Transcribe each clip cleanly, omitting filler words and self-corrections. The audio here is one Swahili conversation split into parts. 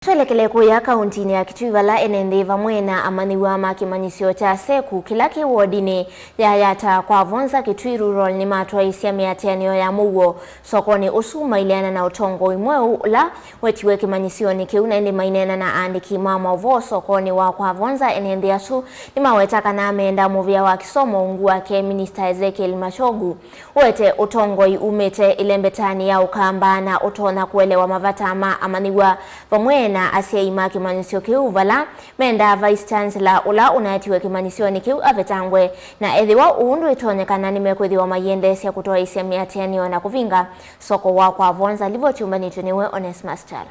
Tuelekele kuya kauntini ya Kitui Rural Enenthi vamwe na Amanyiw'A kimanyisyo cha Seku kila kiwodini yayata Kwa-Vonza Kitui Rural nimatwaiisya miatianio ya muuo sokoni usu maileana na utongoi mweu la uetiwe kimanyisyoni kiunende Maineena na aandiki Mauvoo sokoni wa Kwa-Vonza Enenthi asu nimawetaka na Mayenda muvia wa Kisomo unguake minisita Ezekiel Machogu uete utongoi umite ilembetani ya Mukamba na utona kuelewa mavatama Amanyiw'A vamwe na Asyai kimanyisyo kiu vala Mayenda Vice Chancellor ula uetiwe kimanyisyoni kiu avetangwe na ethiwa uundu itonyekana nimekwithiwa mayendesya kutwaisya miatianio na kuvinga soko wa Kwa-Vonza livotiumbanitwe Onesmus Chalo.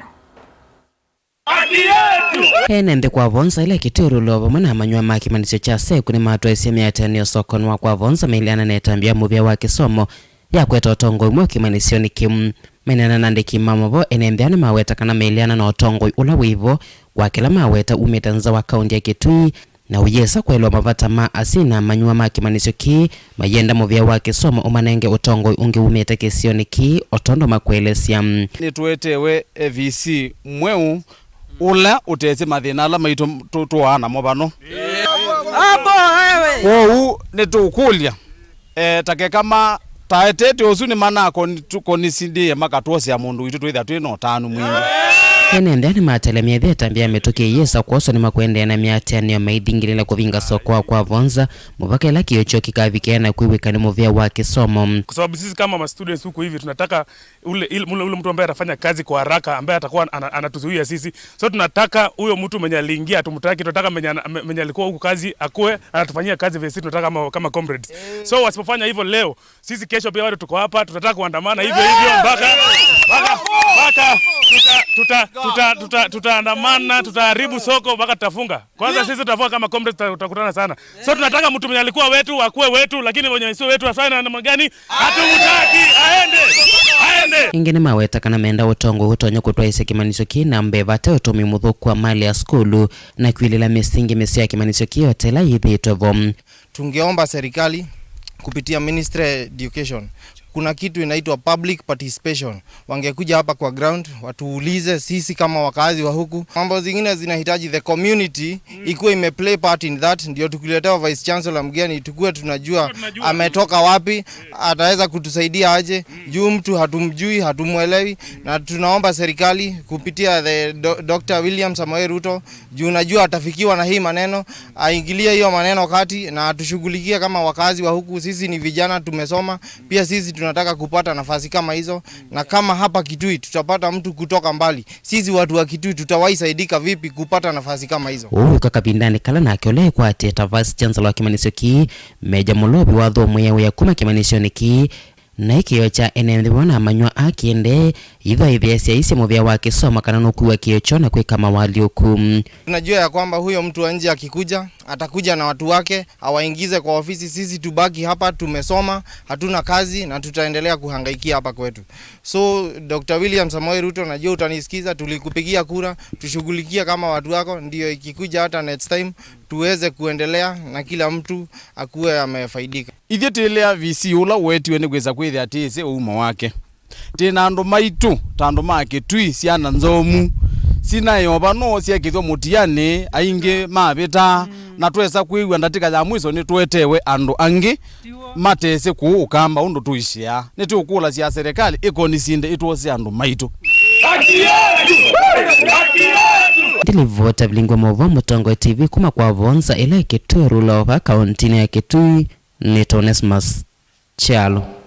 Enenthi Kwa-Vonza ile Kitui Rural vamwe na Amanyiw'A kimanyisyo cha Seku nimatwaiisya miatianio sokoni wa Kwa-Vonza maileana netambia muvia wa Kisomo ya kweta utongoi mweu kimanisyoni kimu Maineena na aandiki Mauvoo Enenthi ani maweta kana maileana na utongoi ula wivo kwa kila maweta umite nza wa kaunti ya Kitui na uyesa kuelewa mavatama asina Amanyiw'A kimanyisyo ki Mayenda muvia wa Kisomo umanenge utongoi ungi umite kisyoni ki otondo makuelesya nituetewe VC mweu ula uteze mathina ala maitu tuana mobano abo wewe nitukulia take kama taetete usuni mana konisindie makatwose ya mundu itu twitha twino tanu mwingi Enenthi ani matelemia vetambia metuki yesa kuoso ni makwende na miatianio maithingilile kuvinga soko wa Kwa-Vonza muvaka ila kiocho kikavikena kuiwika ni muvia wa Kisomo kwa sababu sisi kama students huko hivi tunataka ule mtu ambaye atafanya kazi kwa haraka ambaye atakuwa anatuzuia sisi, so tunataka huyo mtu mwenye aliingia tumtaki, tunataka mwenye alikuwa huko kazi akue anatufanyia kazi vile sisi tunataka kama comrades. So wasipofanya hivyo leo, sisi kesho pia wale tuko hapa tutataka kuandamana hivyo mpaka tutaandamana, tutaharibu soko mpaka tutafunga. Kwanza sisi tutafunga kama comrades, tutakutana sana. So tunataka mtu mwenye alikuwa wetu akue wetu, lakini mwenye sio wetu afanye namna gani hatumtaki aende. Ingine maweta kana Mayenda utongo utonyo kutwaisya kimanyisyo ki na mbevate utumi muthuku wa mali ya skulu na kuilila misingi misya kimanyisyo ki yote la yithitwevo. Tungeomba serikali kupitia Ministry Education kuna kitu inaitwa public participation. Wangekuja hapa kwa ground watuulize sisi kama wakazi wa huku. Mambo zingine zinahitaji the community ikuwe imeplay part in that, ndio tukiletewa Vice Chancellor mgeni tukue tunajua ametoka wapi, ataweza kutusaidia aje, juu mtu hatumjui, hatumuelewi. Na tunaomba serikali kupitia the Dr. William Samoei Ruto, juu najua atafikiwa na hii maneno, aingilie hiyo maneno kati na atushughulikie kama wakazi wa huku. Sisi ni vijana tumesoma, pia sisi tunataka kupata nafasi kama hizo, na kama hapa Kitui tutapata mtu kutoka mbali, sisi watu wa Kitui tutawaisaidika vipi kupata nafasi kama hizo? Kakapindani kala na akiole kwa teta Vice Chancellor wa kimanyisyo ki meja mulobi wa dho mweu ya kuma kimanyisyo ki na ikio cha Enenthi wana Amanyiw'A akiende idha ithesya isi muvia wa Kisomo kana nukuwa kiocho na kwika mawali uku. Tunajua ya kwamba huyo mtu wa nje akikuja atakuja na watu wake awaingize kwa ofisi, sisi tubaki hapa tumesoma, hatuna kazi na tutaendelea kuhangaikia hapa kwetu. So Dr. William Samoei Ruto, najua utanisikiza, tulikupigia kura, tushughulikia kama watu wako, ndio ikikuja hata next time tuweze kuendelea na kila mtu akuwe amefaidika. Ithie tilea VC ula uetiwe ni gweza kwithia atise uma wake tina andu maitu tandu ma Kitui ciana nzomu sina yoba no ciakithwo mutiani aingi mabita na twesa kuigwa ndatika ya mwiso ni twetewe andu angi matese ku Mukamba undu tuishia ni tukula cia serikali ikonisinde itwose andu maitu Ndilivota vilingwa Mauvoo Matongoew'E TV kuma Kwa-Vonza ile Kitui Rural kaunti ya Kitui. Onesmus Chalo.